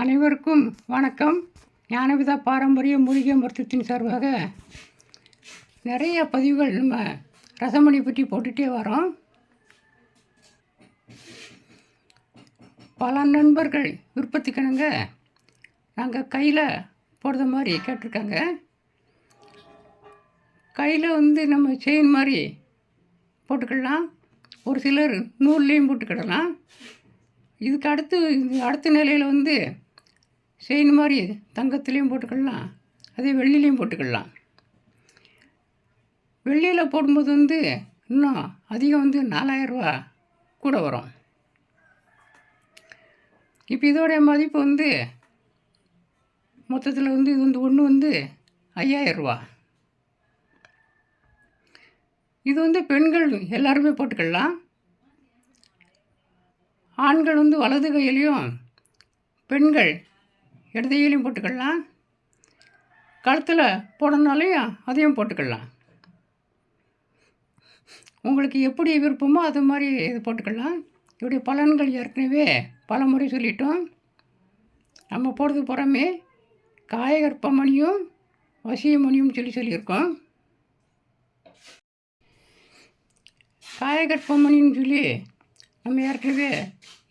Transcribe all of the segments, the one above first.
அனைவருக்கும் வணக்கம். ஞானவிதா பாரம்பரிய மூலிகை மருத்துவத்தின் சார்பாக நிறைய பதிவுகள் நம்ம ரசமணி பற்றி போட்டுகிட்டே வரோம். பல நண்பர்கள் விருப்பத்துக்கிணங்க நாங்கள் கையில் போடுற மாதிரி கேட்டிருக்காங்க. கையில் நம்ம செயின் மாதிரி போட்டுக்கலாம், ஒரு சிலர் நூல்லையும் போட்டுக்கிடலாம். இதுக்கு அடுத்த நிலையில் செயின் மாதிரி தங்கத்துலேயும் போட்டுக்கலாம், அதே வெள்ளிலையும் போட்டுக்கலாம். வெள்ளியில் போடும்போது இன்னும் அதிகம் 4000 கூட வரும். இப்போ இதோடைய மதிப்பு மொத்தத்தில் இது ஒன்று 5000. இது பெண்கள் எல்லாருமே போட்டுக்கலாம். ஆண்கள் வலது கையிலையும் பெண்கள் இடது கையிலையும் போட்டுக்கலாம். கழுத்தில் போடணுனாலையும் அதையும் போட்டுக்கலாம். உங்களுக்கு எப்படி விருப்பமோ அது மாதிரி இது போட்டுக்கலாம். இப்படி பலன்கள் ஏற்கனவே பல முறை சொல்லிட்டோம். நம்ம போடுறது புறமே காயகற்பமணியும் வசியமணியும் சொல்லியிருக்கோம். காயகற்பமணின்னு சொல்லி நம்ம ஏற்கனவே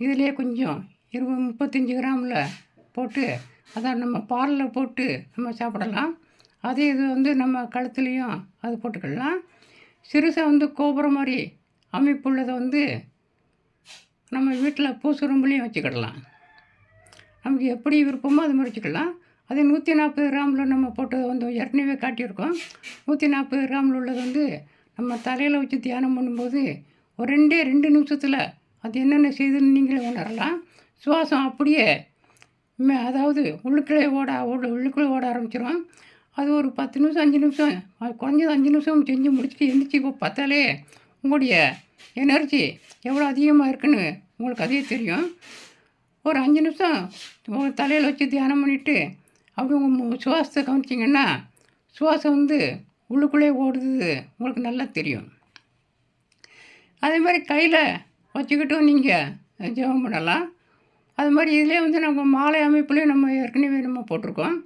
இதிலே கொஞ்சம் 35 கிராமில் போட்டு அதை நம்ம பாலில் போட்டு நம்ம சாப்பிடலாம். அதே இது நம்ம கழுத்துலேயும் அது போட்டுக்கலாம். சிறுசாக கோபுரம் மாதிரி அமைப்புள்ளதை நம்ம வீட்டில் பூசுரம்புலையும் வச்சுக்கிடலாம். நமக்கு எப்படி விருப்பமோ அது மாதிரி வச்சுக்கலாம். அதே 140 கிராமில் நம்ம போட்டு ஏற்கனவே காட்டியிருக்கோம். 140 கிராமில் உள்ளது நம்ம தலையில் வச்சு தியானம் பண்ணும்போது ஒரு 2 நிமிஷத்தில் அது என்னென்ன செய்யுதுன்னு நீங்களே உணரலாம். சுவாசம் அப்படியே அதாவது உள்ளுக்குள்ளே ஓட ஆரம்பிச்சிடும். அது ஒரு 10 நிமிஷம் 5 நிமிஷம் குறைஞ்சது 5 நிமிஷம் செஞ்சு முடிச்சுட்டு எழுந்திரிச்சி பார்த்தாலே உங்களுடைய எனர்ஜி எவ்வளோ அதிகமாக இருக்குன்னு உங்களுக்கு அதே தெரியும். ஒரு 5 நிமிஷம் உங்கள் தலையில் வச்சு தியானம் பண்ணிவிட்டு அப்படி உங்கள் சுவாசத்தை கவனிச்சிங்கன்னா சுவாசம் உள்ளுக்குள்ளே ஓடுது உங்களுக்கு நல்லா தெரியும். அதே மாதிரி கையில் வச்சுக்கிட்டும் நீங்கள் ஜெபம் பண்ணலாம். அது மாதிரி இதிலே நம்ம மாலை அமைப்புலேயும் நம்ம ஏற்கனவே நம்ம போட்டிருக்கோம்.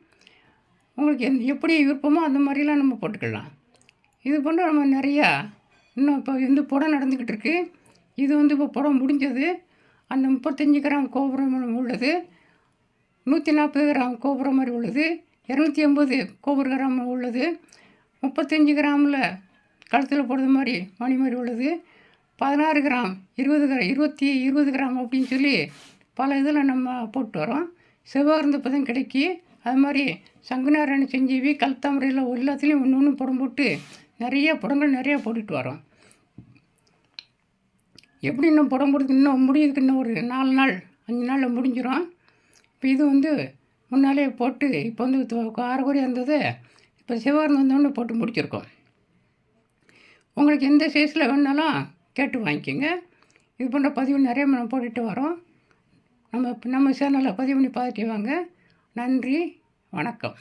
உங்களுக்கு எப்படி விருப்பமோ அந்த மாதிரிலாம் நம்ம போட்டுக்கலாம். இது போன்ற நம்ம நிறையா இன்னும் இப்போ புடம் நடந்துக்கிட்டு இருக்குது. இது இப்போ புடம் முடிஞ்சது. அந்த 35 கிராம் கோபுரம் உள்ளது, 140 கிராம் கோபுரம் மாதிரி உள்ளது, 280 கோபுர கிராம் உள்ளது, 35 கிராமில் கழுத்தில் போடுறது மாதிரி மணி மாதிரி உள்ளது, 16 கிராம் 20 கிராம் அப்படின்னு சொல்லி பல இதில் நம்ம போட்டு வரோம். செவ்வாய்ந்த பதம் கிடைக்கி அது மாதிரி சங்குநாராயண செஞ்சீவி கல்தாமரையில் எல்லாத்துலேயும் ஒன்று புடம் போட்டு நிறைய புடங்கள் நிறையா போட்டுட்டு வரோம். எப்படி இன்னும் புடம் போடுறது இன்னும் முடியுதுக்கு இன்னும் ஒரு 4 நாள் 5 நாளில் முடிஞ்சிடும். இப்போ இது முன்னாலே போட்டு இப்போ அரைக்குறையாக இருந்தது. இப்போ செவ்வாய்ந்து வந்தோடனே போட்டு முடிச்சிருக்கோம். உங்களுக்கு எந்த சைஸில் வேணுனாலும் கேட்டு வாங்கிக்கோங்க. இது போன்ற பதிவு நிறைய நம்ம போட்டுட்டு வரோம். நம்ம சேனலில் பதிவு பண்ணி பார்த்துட்டு வாங்க. நன்றி, வணக்கம்.